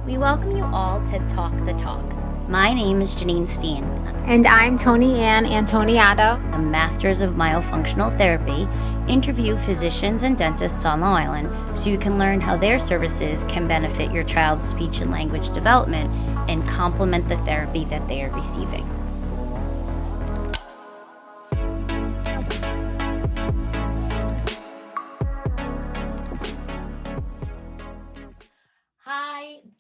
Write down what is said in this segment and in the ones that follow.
We welcome you all to Talk the Talk. My name is Janine Steen. And I'm Tony Ann Antoniato. A Masters of Myofunctional Therapy, interview physicians and dentists on Long Island so you can learn how their services can benefit your child's speech and language development and complement the therapy that they are receiving.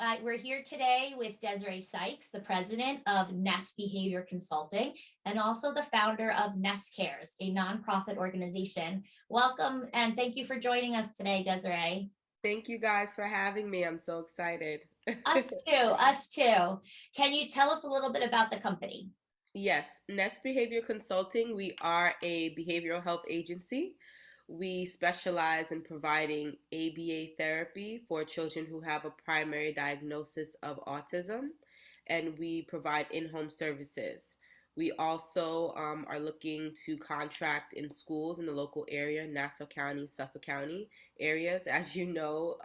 Hi, we're here today with Desiree Sykes, the president of Ness Behavior Consulting, and also the founder of Ness Cares, a nonprofit organization. Welcome and thank you for joining us today, Desiree. Thank you guys for having me. I'm so excited. Us too. Can you tell us a little bit about the company? Yes, Ness Behavior Consulting, we are a behavioral health agency. We specialize in providing ABA therapy for children who have a primary diagnosis of autism, and we provide in-home services. We also are looking to contract in schools in the local area, Nassau County, Suffolk County areas. As you know,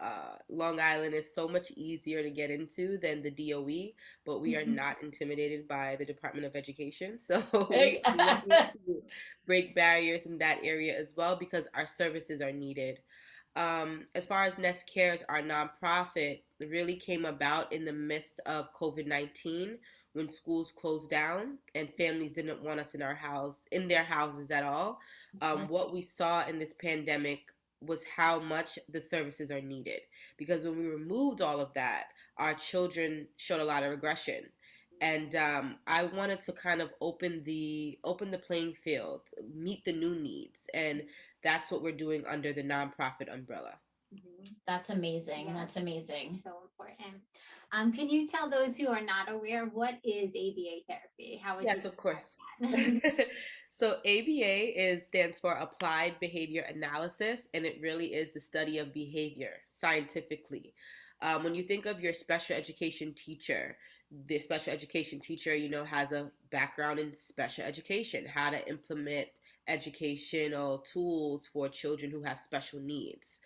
Long Island is so much easier to get into than the DOE, but we are not intimidated by the Department of Education. So we are looking to break barriers in that area as well because our services are needed. As far as Nest Cares, our nonprofit really came about in the midst of COVID-19 when schools closed down and families didn't want us in their houses at all. What we saw in this pandemic was how much the services are needed because when we removed all of that, our children showed a lot of regression. And I wanted to kind of open the playing field, meet the new needs, and that's what we're doing under the nonprofit umbrella. That's amazing. Yes. That's amazing. So important. Can you tell those who are not aware what is ABA therapy? How would Yes, you of course. describe that? So stands for Applied Behavior Analysis, and it really is the study of behavior scientifically. When you think of your special education teacher, the special education teacher, has a background in special education, how to implement educational tools for children who have special needs.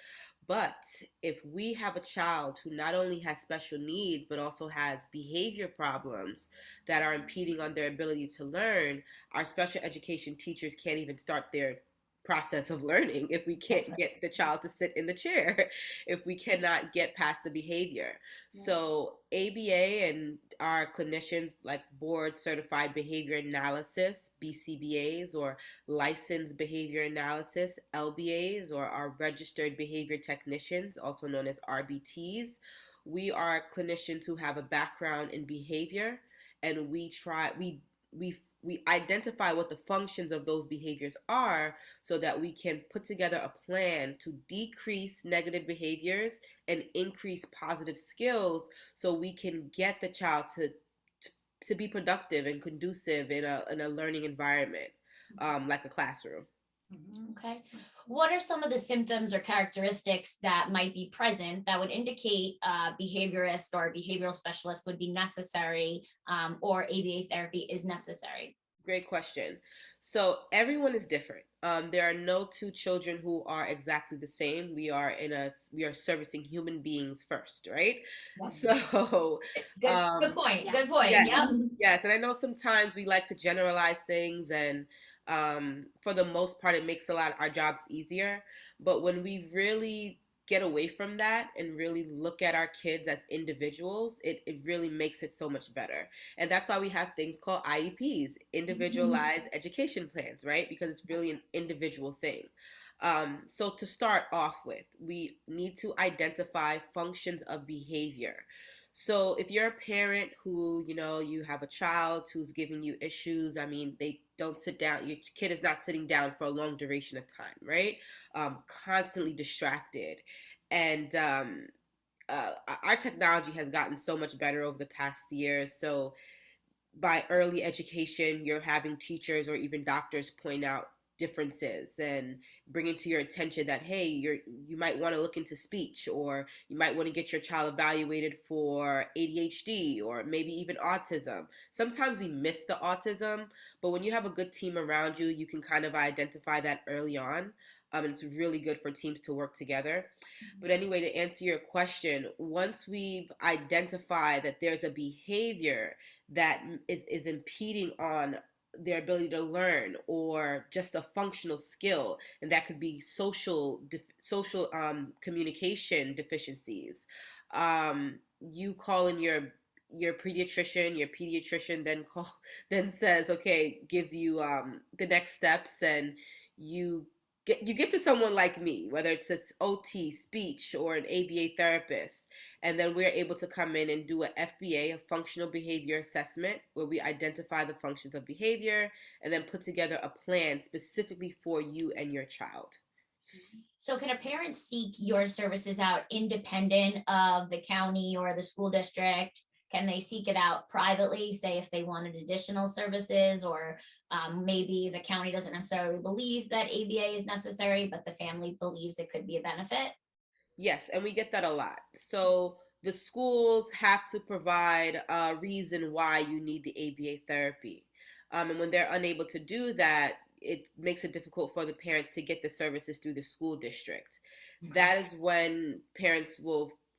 But if we have a child who not only has special needs, but also has behavior problems that are impeding on their ability to learn, our special education teachers can't even start their process of learning if we can't get the child to sit in the chair, if we cannot get past the behavior. So ABA and our clinicians, like board certified behavior analysis, BCBAs, or licensed behavior analysis, LBAs, or our registered behavior technicians, also known as RBTs. We are clinicians who have a background in behavior, and we identify what the functions of those behaviors are so that we can put together a plan to decrease negative behaviors and increase positive skills so we can get the child to be productive and conducive in a learning environment, like a classroom. Okay. What are some of the symptoms or characteristics that might be present that would indicate a behaviorist or a behavioral specialist would be necessary, or ABA therapy is necessary? Great question. So everyone is different. There are no two children who are exactly the same. We are servicing human beings first, right? Yep. So Good point. Good point. yes, Yep. yes, and I know sometimes we like to generalize things, and for the most part, it makes our jobs easier. But when we really get away from that and really look at our kids as individuals, it really makes it so much better. And that's why we have things called IEPs, individualized education plans, right? Because it's really an individual thing. So to start off with, we need to identify functions of behavior. So if you're a parent who, you have a child who's giving you issues, I mean, they don't sit down, your kid is not sitting down for a long duration of time, right? Constantly distracted. And our technology has gotten so much better over the past years. So by early education, you're having teachers or even doctors point out differences and bring it to your attention that, hey, you might want to look into speech, or you might want to get your child evaluated for ADHD or maybe even autism. Sometimes we miss the autism, but when you have a good team around you, you can kind of identify that early on. And it's really good for teams to work together. But anyway, to answer your question, once we've identified that there's a behavior that is impeding on their ability to learn or just a functional skill, and that could be social communication deficiencies, you call in your pediatrician then says, okay, gives you the next steps, and you get to someone like me, whether it's an OT, speech, or an ABA therapist, and then we're able to come in and do a FBA, a functional behavior assessment, where we identify the functions of behavior and then put together a plan specifically for you and your child. So can a parent seek your services out independent of the county or the school district? Can they seek it out privately, say if they wanted additional services, or maybe the county doesn't necessarily believe that ABA is necessary, but the family believes it could be a benefit? Yes, and we get that a lot. So the schools have to provide a reason why you need the ABA therapy. And when they're unable to do that, it makes it difficult for the parents to get the services through the school district. Okay. That is when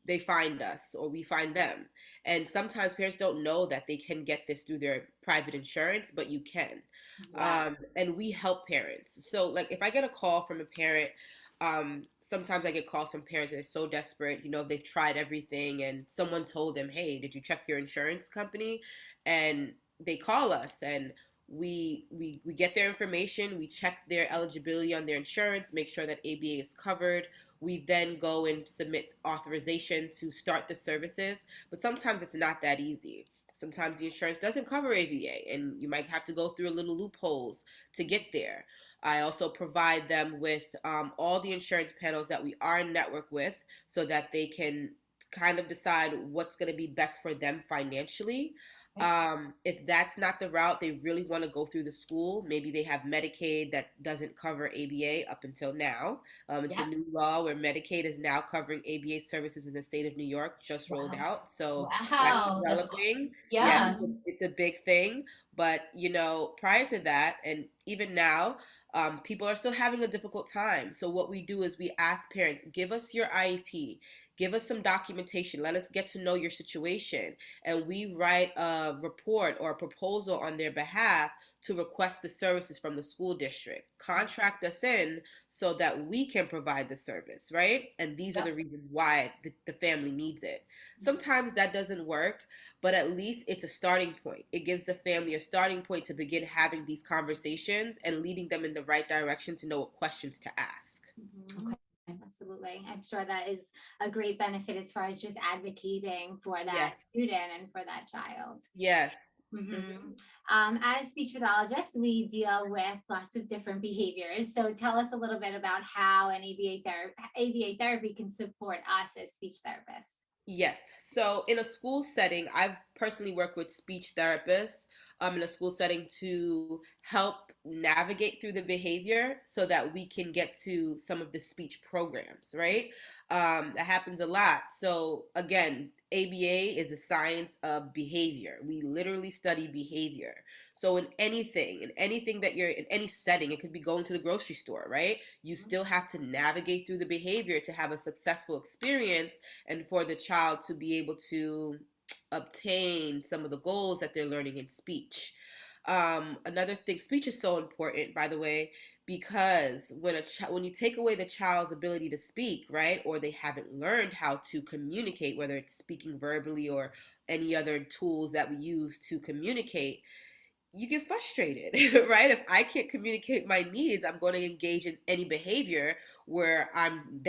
they find us or we find them. And sometimes parents don't know that they can get this through their private insurance, but you can. Wow. And we help parents. So, like, if I get a call from a parent, sometimes I get calls from parents that are so desperate, they've tried everything and someone told them, hey, did you check your insurance company? And they call us, and we get their information, we check their eligibility on their insurance, make sure that ABA is covered. We then go and submit authorization to start the services. But sometimes it's not that easy. Sometimes the insurance doesn't cover ABA, and you might have to go through a little loopholes to get there. I also provide them with all the insurance panels that we are in network with, so that they can kind of decide what's going to be best for them financially. Okay. If that's not the route, they really want to go through the school. Maybe they have Medicaid that doesn't cover ABA up until now. It's a Yeah. new law where Medicaid is now covering ABA services in the state of New York, just rolled Wow. out. So that's Wow. That's developing. Yes, yes. it's a big thing. But, prior to that, and even now, people are still having a difficult time. So what we do is we ask parents, give us your IEP, give us some documentation, let us get to know your situation, and we write a report or a proposal on their behalf to request the services from the school district. Contract us in so that we can provide the service, right? And these are Yep. the reasons why the family needs it. Sometimes that doesn't work, but at least it's a starting point. It gives the family a starting point to begin having these conversations and leading them in the right direction to know what questions to ask. Mhm. Absolutely. I'm sure that is a great benefit as far as just advocating for that Yes. student and for that child. Yes. Mhm. Mhm. As speech pathologists, we deal with lots of different behaviors. So tell us a little bit about how an ABA therapy can support us as speech therapists. Yes. So in a school setting, I've personally worked with speech therapists in a school setting to help navigate through the behavior so that we can get to some of the speech programs, right? That happens a lot. So again, ABA is the science of behavior. We literally study behavior. So in anything that you're in any setting, it could be going to the grocery store, right? You still have to navigate through the behavior to have a successful experience and for the child to be able to obtain some of the goals that they're learning in speech. Another thing, speech is so important, by the way, because when you take away the child's ability to speak, right, or they haven't learned how to communicate, whether it's speaking verbally or any other tools that we use to communicate, you get frustrated, right? If I can't communicate my needs, I'm going to engage in any behavior where I'm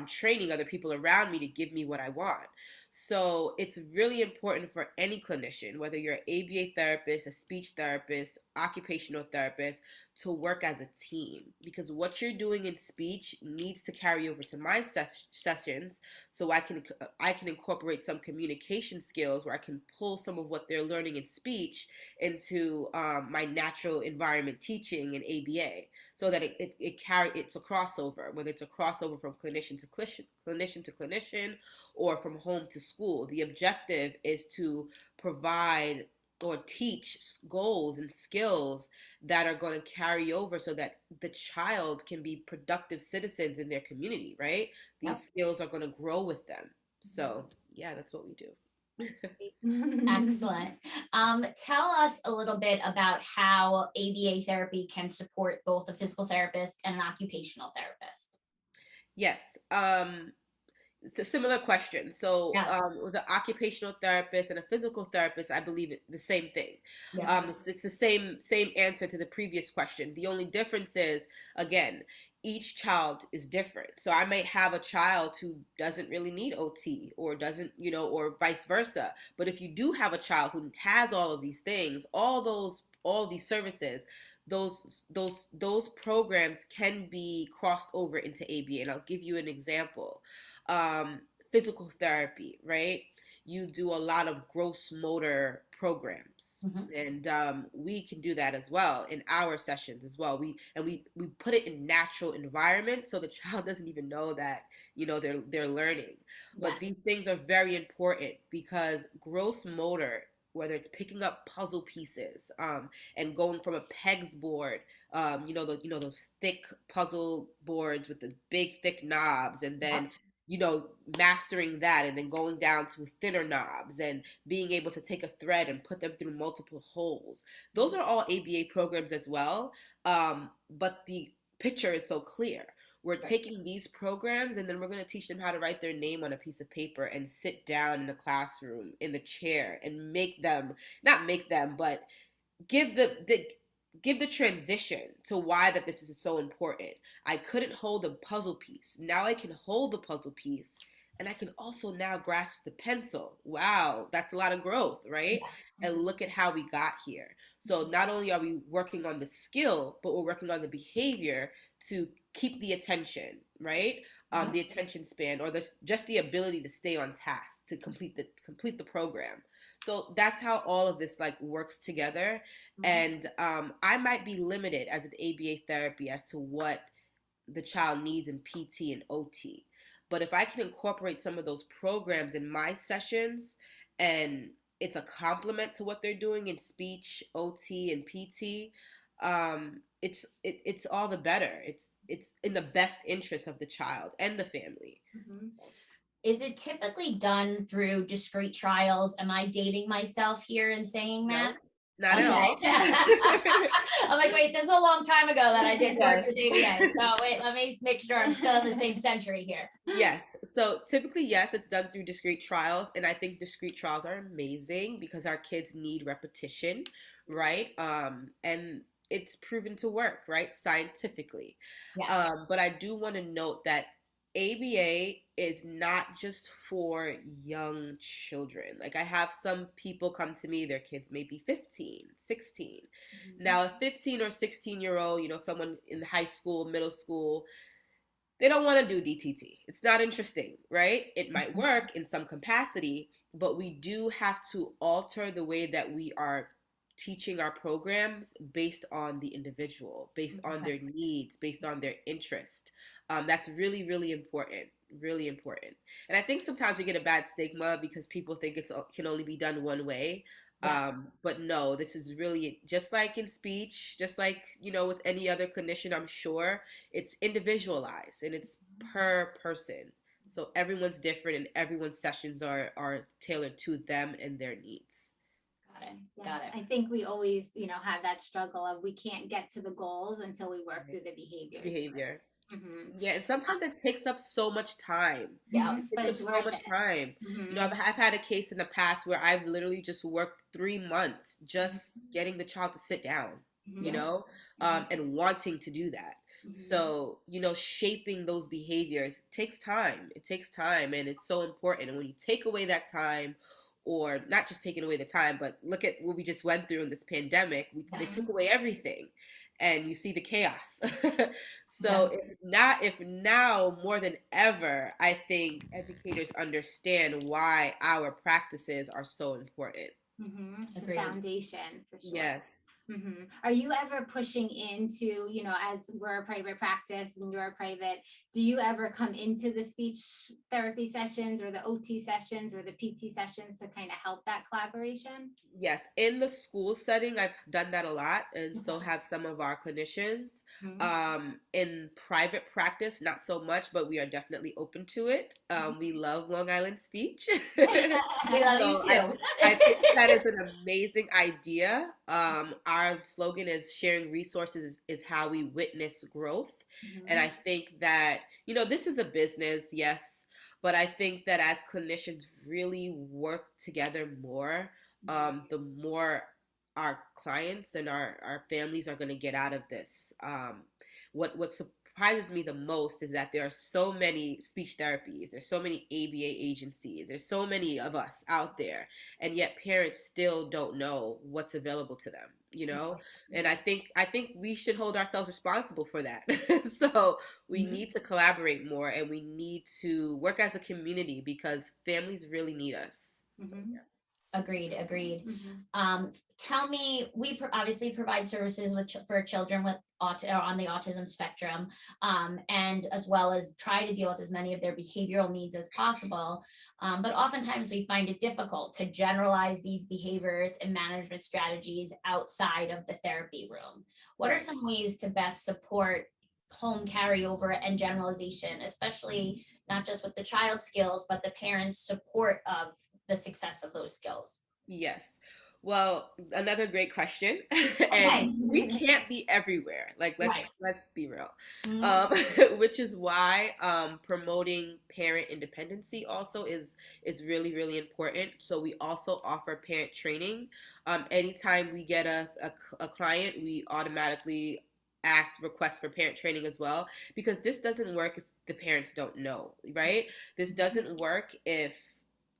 training other people around me to give me what I want. So it's really important for any clinician, whether you're an ABA therapist, a speech therapist, occupational therapist, to work as a team, because what you're doing in speech needs to carry over to my sessions, so I can incorporate some communication skills where I can pull some of what they're learning in speech into my natural environment teaching in ABA, so that it's a crossover, whether it's a crossover from clinician to clinician, or from home to school. The objective is to provide or teach goals and skills that are going to carry over so that the child can be productive citizens in their community, right? Yep. These skills are going to grow with them. Mhm. So, yeah, that's what we do. Excellent. Tell us a little bit about how ABA therapy can support both a physical therapist and an occupational therapist. Yes. It's a similar question. So, Yes. with an occupational therapist and a physical therapist, I believe the same thing. Yeah. It's the same answer to the previous question. The only difference is, again, each child is different. So I might have a child who doesn't really need OT or doesn't, or vice versa. But if you do have a child who has all of these things, all these services, those programs can be crossed over into ABA. And I'll give you an example. um, Physical therapy, right? You do a lot of gross motor programs, Mhm. and we can do that as well in our sessions as well. We put it in natural environment so the child doesn't even know that they're learning. But Yes. these things are very important because gross motor, whether it's picking up puzzle pieces, and going from a pegs board, those thick puzzle boards with the big thick knobs, and then Yep. mastering that, and then going down to thinner knobs and being able to take a thread and put them through multiple holes. Those are all ABA programs as well. But the picture is so clear. We're Right. taking these programs and then we're going to teach them how to write their name on a piece of paper and sit down in the classroom in the chair and make them, not make them, but give the transition to why that this is so important. I couldn't hold a puzzle piece. Now I can hold the puzzle piece and I can also now grasp the pencil. Wow, that's a lot of growth, right? Yes. And look at how we got here. So not only are we working on the skill, but we're working on the behavior to keep the attention, right? The attention span, or just the ability to stay on task to complete the program. So that's how all of this like works together. And I might be limited as an ABA therapy as to what the child needs in PT and OT. But if I can incorporate some of those programs in my sessions, and it's a complement to what they're doing in speech, OT, and PT, it's all the better. It's in the best interest of the child and the family. Mhm. So, Is it typically done through discrete trials? Am I dating myself here in saying that? no, not at Okay. all. I'm like, wait, this is a long time ago that I did work Yes. with ABA. So wait, let me make sure I'm still in the same century here. Yes. So typically, yes, it's done through discrete trials. And I think discrete trials are amazing because our kids need repetition, right? And it's proven to work, right? Scientifically. Yes. But I do want to note that ABA is not just for young children. Like I have some people come to me, their kids may be 15, 16. Now, a 15 or 16-year-old, someone in high school, middle school, they don't want to do DTT. It's not interesting, right? It might work in some capacity, but we do have to alter the way that we are teaching our programs based on the individual, based on their needs, based on their interest. That's really, really important. Really important. And I think sometimes we get a bad stigma because people think it can only be done one way. Yes. But no, this is really just like in speech, just like, with any other clinician, I'm sure it's individualized and it's per person. So everyone's different and everyone's sessions are tailored to them and their needs. Got it. Yes, Got it. I think we always, have that struggle of we can't get to the goals until we work through the behaviors. Behavior. Mhm. Yeah, and sometimes that takes up so much time. Yeah. It But takes up it's so worth much it. time. Mhm. I've had a case in the past where I've literally just worked 3 months just getting the child to sit down, Mhm. and wanting to do that. Mhm. So, shaping those behaviors takes time. It takes time and it's so important. And when you take away that time, or not just taking away the time, but look at what we just went through in this pandemic, they took away everything and you see the chaos. So if now more than ever, I think educators understand why our practices are so important. Mhm. It's a Agreed. foundation for sure. Yes. Are you ever pushing into, as we're a private practice and you're a private, do you ever come into the speech therapy sessions or the OT sessions or the PT sessions to kind of help that collaboration? Yes, in the school setting, I've done that a lot, and so Okay. have some of our clinicians. Mhm. In private practice, not so much, but we are definitely open to it. We love Long Island speech. We love you So too. I think that is an amazing idea. Our slogan is sharing resources is how we witness growth. And I Mhm. think that, this is a business, yes, but I think that as clinicians really work together more, the more our clients and our families are going to get out of this. What surprises me the most is that there are so many speech therapies, there's so many ABA agencies, there's so many of us out there, and yet parents still don't know what's available to them. And I think we should hold ourselves responsible for that. So we Mhm. need to collaborate more, and we need to work as a community because families really need us. So, Mhm. Agreed. Mhm. Tell me, we obviously provide services for children with or on the autism spectrum, and as well as try to deal with as many of their behavioral needs as possible. But oftentimes we find it difficult to generalize these behaviors and management strategies outside of the therapy room. What are right. some ways to best support home carryover and generalization, especially not just with the child skills, but the parents' support of the success of those skills? Yes. Well, another great question. And Okay. we can't be everywhere. Like Right. let's be real. Mhm. Um, which is why promoting parent independency also is really, really important. So we also offer parent training. Anytime we get a client, we automatically request for parent training as well, because this doesn't work if the parents don't know, right? This doesn't work if,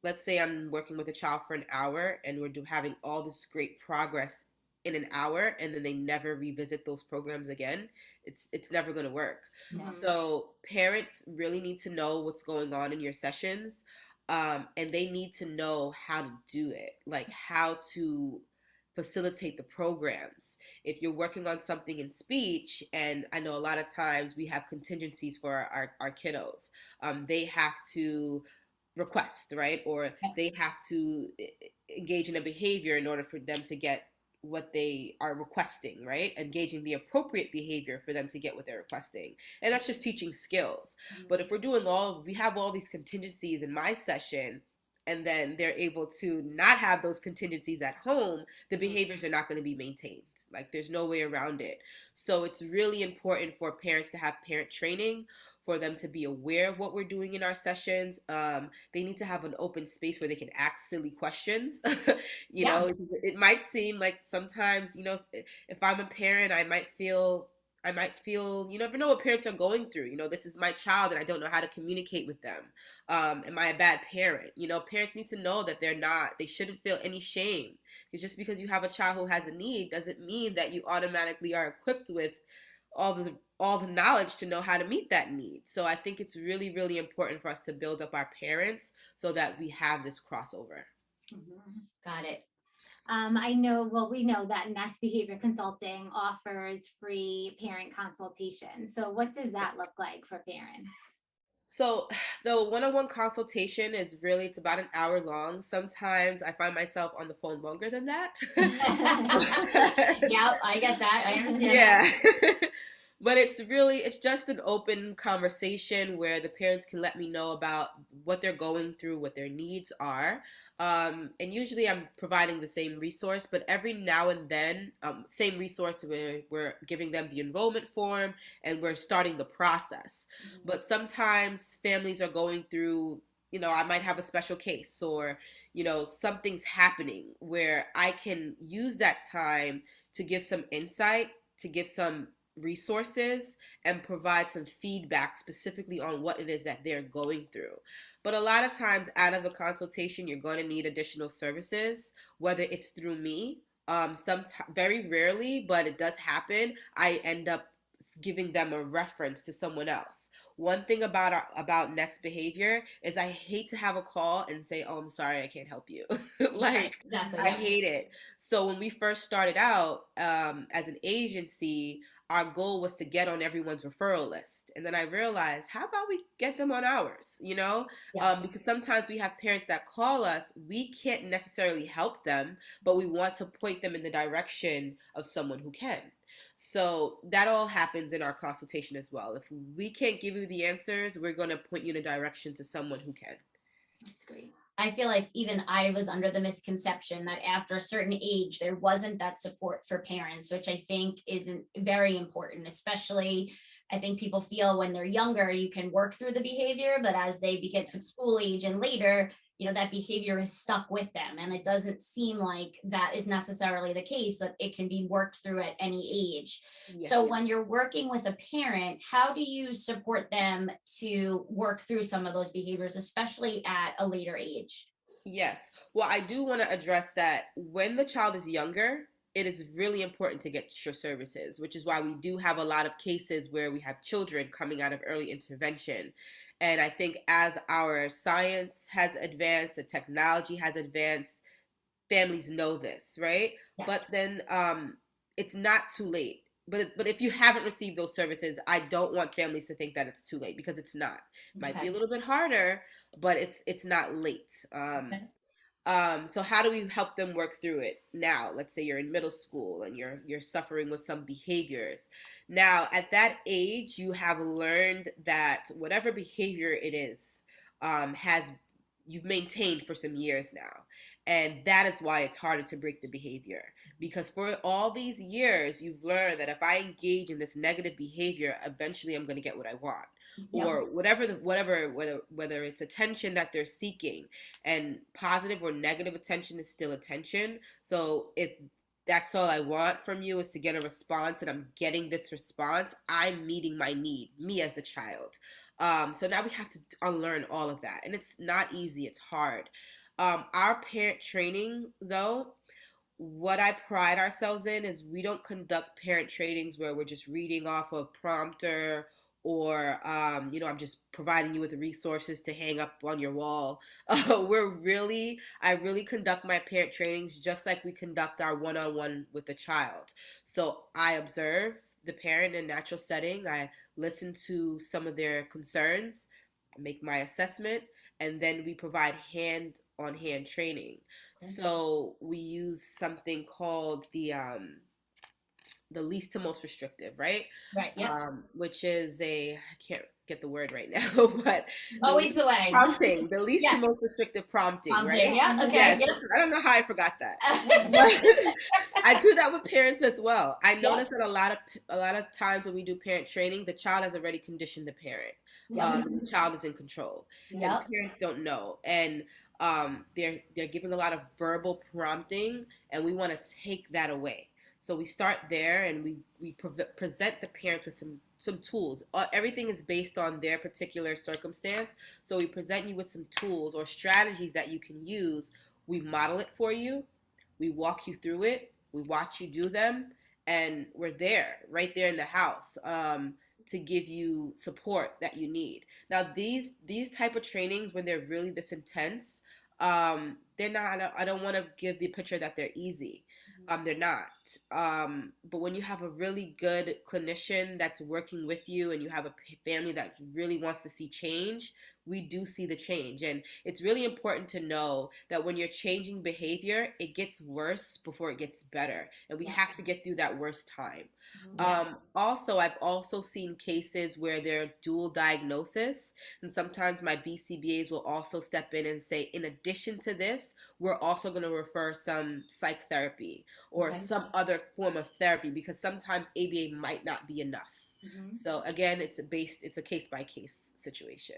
let's say I'm working with a child for an hour and having all this great progress in an hour, and then they never revisit those programs again. It's never going to work. No. Mhm. So parents really need to know what's going on in your sessions, and they need to know how to do it, like how to facilitate the programs. If you're working on something in speech, and I know a lot of times we have contingencies for our kiddos, they have to request, right? Or they have to engage in a behavior in order for them to get what they are requesting, right? Engaging the appropriate behavior for them to get what they're requesting. And that's just teaching skills. But if we have all these contingencies in my session, and then they're able to not have those contingencies at home, the behaviors are not going to be maintained. Like there's no way around it. So it's really important for parents to have parent training, for them to be aware of what we're doing in our sessions. They need to have an open space where they can ask silly questions. Yeah. It might seem like sometimes, if I'm a parent, I might feel, you never know what parents are going through. This is my child and I don't know how to communicate with them. Am I a bad parent? Parents need to know that they shouldn't feel any shame. Because just because you have a child who has a need doesn't mean that you automatically are equipped with all the knowledge to know how to meet that need. So I think it's really, really important for us to build up our parents so that we have this crossover. Mhm. Got it. We know that Ness Behavior Consulting offers free parent consultation. So what does that look like for parents? So the one-on-one consultation it's about an hour long. Sometimes I find myself on the phone longer than that. Yeah, I get that. I understand that. Yeah. But it's just an open conversation where the parents can let me know about what they're going through, what their needs are. And usually I'm providing the same resource, but every now and then, same resource where we're giving them the enrollment form and we're starting the process. But sometimes families are going through, I might have a special case, or, something's happening where I can use that time to give some insight, to give some resources, and provide some feedback specifically on what it is that they're going through. But a lot of times, out of a consultation, you're going to need additional services, whether it's through me. Very rarely, but it does happen. I end up giving them a reference to someone else. One thing about Ness behavior is I hate to have a call and say, "Oh, I'm sorry, I can't help you." Right, Like, exactly. I Yep. hate it. So when we first started out as an agency, our goal was to get on everyone's referral list, and then I realized, how about we get them on ours? Yes. Because sometimes we have parents that call us, we can't necessarily help them, but we want to point them in the direction of someone who can. So that all happens in our consultation as well. If we can't give you the answers, we're going to point you in a direction to someone who can. That's great. I feel like even I was under the misconception that after a certain age, there wasn't that support for parents, which I think is very important, especially I think people feel when they're younger, you can work through the behavior, but as they get to school age and later, that behavior is stuck with them. And it doesn't seem like that is necessarily the case, that it can be worked through at any age. So Yes. when you're working with a parent, how do you support them to work through some of those behaviors, especially at a later age? Yes. Well, I do want to address that when the child is younger, it is really important to get your services, which is why we do have a lot of cases where we have children coming out of early intervention. And I think as our science has advanced, the technology has advanced, families know this, right? But Yes. then it's not too late. But if you haven't received those services, I don't want families to think that it's too late, because it's not. It might be a Okay. little bit harder, but it's not late. Okay. So how do we help them work through it now? Let's say you're in middle school and you're suffering with some behaviors. Now, at that age, you have learned that whatever behavior it is, has you've maintained for some years now. And that is why it's harder to break the behavior. Because for all these years, you've learned that if I engage in this negative behavior, eventually I'm going to get what I want. Yep. Or whether it's attention that they're seeking, and positive or negative attention is still attention. So if that's all I want from you is to get a response, and I'm getting this response, I'm meeting my need, me as the child. So now we have to unlearn all of that, and it's not easy. It's hard. Our parent training, though, what I pride ourselves in is we don't conduct parent trainings where we're just reading off a prompter, or I'm just providing you with the resources to hang up on your wall. I really conduct my parent trainings just like we conduct our one-on-one with the child. So I observe the parent in natural setting. I listen to some of their concerns, make my assessment, and then we provide hand-on-hand training. So we use something called the least to most restrictive, right? Right. Yep. Which is I can't get the word right now, but Always the way. the least to Yeah. most restrictive prompting, right? Prompting. Yeah. Okay. Yes, Yep. I don't know how I forgot that. But I do that with parents as well. I Yep. notice that a lot of times when we do parent training, the child has already conditioned the parent. Yep. The child is in control, and Yep. parents don't know. And they're giving a lot of verbal prompting, and we want to take that away. So we start there, and we present the parents with some tools. Everything is based on their particular circumstance. So we present you with some tools or strategies that you can use. We model it for you. We walk you through it. We watch you do them, and we're there, right there in the house, to give you support that you need. Now, these type of trainings, when they're really this intense, they're not. I don't want to give the picture that they're easy. They're not. But when you have a really good clinician that's working with you, and you have a family that really wants to see change, we do see the change. And it's really important to know that when you're changing behavior, it gets worse before it gets better. And we have to get through that worst time. Also, I've also seen cases where there are dual diagnosis. And sometimes my BCBAs will also step in and say, in addition to this, we're also going to refer some psych therapy or some other form of therapy, because sometimes ABA might not be enough. So again, it's a case by case situation.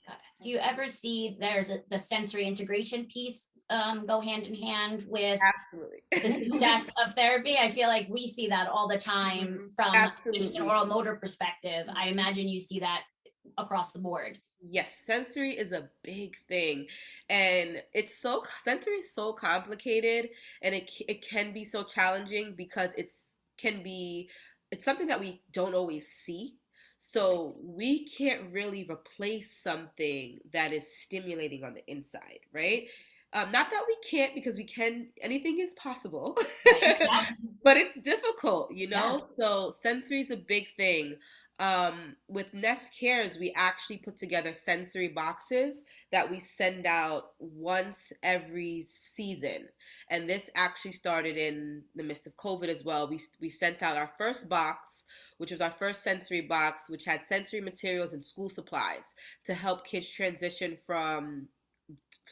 Got it. Do you ever see the sensory integration piece go hand in hand with Absolutely. the success of therapy? I feel like we see that all the time from just an oral motor perspective. I imagine you see that across the board. Yes, sensory is a big thing, and sensory is so complicated, and it can be so challenging because can be it's something that we don't always see. So we can't really replace something that is stimulating on the inside, right? Not that we can't, because we can, anything is possible, Right. Yeah. but it's difficult, you know? Yes. So sensory is a big thing. With Ness Cares, we actually put together sensory boxes that we send out once every season. And this actually started in the midst of COVID as well. We sent out our first box, which was our first sensory box, which had sensory materials and school supplies to help kids transition from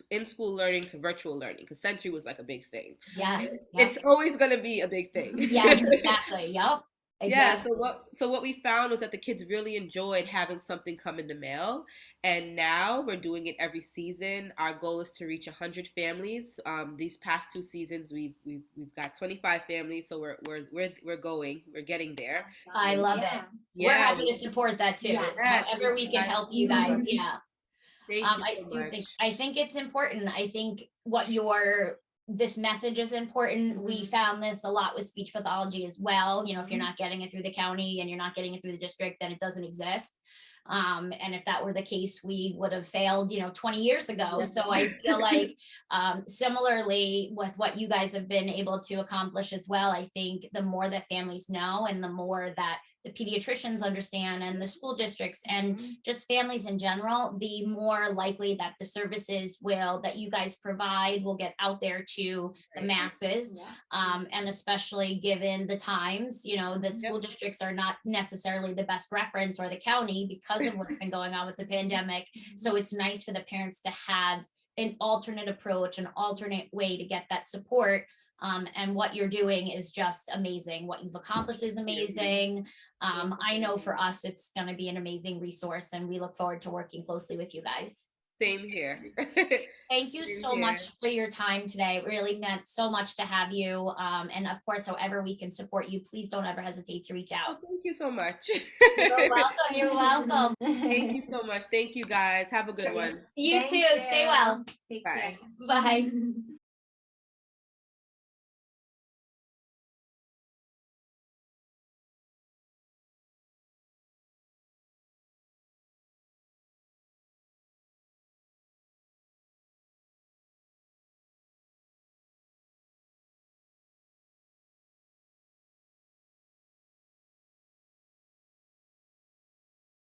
in-school learning to virtual learning, because sensory was like a big thing. Yes. Yep. It's always going to be a big thing. Yes, exactly. Yep. Yeah, Exactly. so what we found was that the kids really enjoyed having something come in the mail, and now we're doing it every season. Our goal is to reach 100 families. These past 2 seasons, we've got 25 families, so we're getting there. I love it. Yeah. We're Yeah, happy to support that too. Yes. However we can help you guys. Yeah. thank you I so do much. think it's important. I think this message is important. We found this a lot with speech pathology as well. You know, if you're not getting it through the county and you're not getting it through the district, then it doesn't exist. And if that were the case, we would have failed, 20 years ago. So I feel like similarly with what you guys have been able to accomplish as well, I think the more that families know and the more that the pediatricians understand and the school districts and just families in general, the more likely that the services that you guys provide will get out there to the masses. And especially given the times, the school districts are not necessarily the best reference, or the county, because of what's been going on with the pandemic. So it's nice for the parents to have an alternate approach, an alternate way to get that support. And what you're doing is just amazing. What you've accomplished is amazing. I know for us, it's going to be an amazing resource, and we look forward to working closely with you guys. Same here. Thank you Same so here. much for your time today. It really meant so much to have you. And of course, however we can support you, please don't ever hesitate to reach out. Thank you so much. You're welcome. You're welcome. Thank you so much. Thank you, guys. Have a good one. You Thank too. you. Stay well. Take Bye. care. Bye.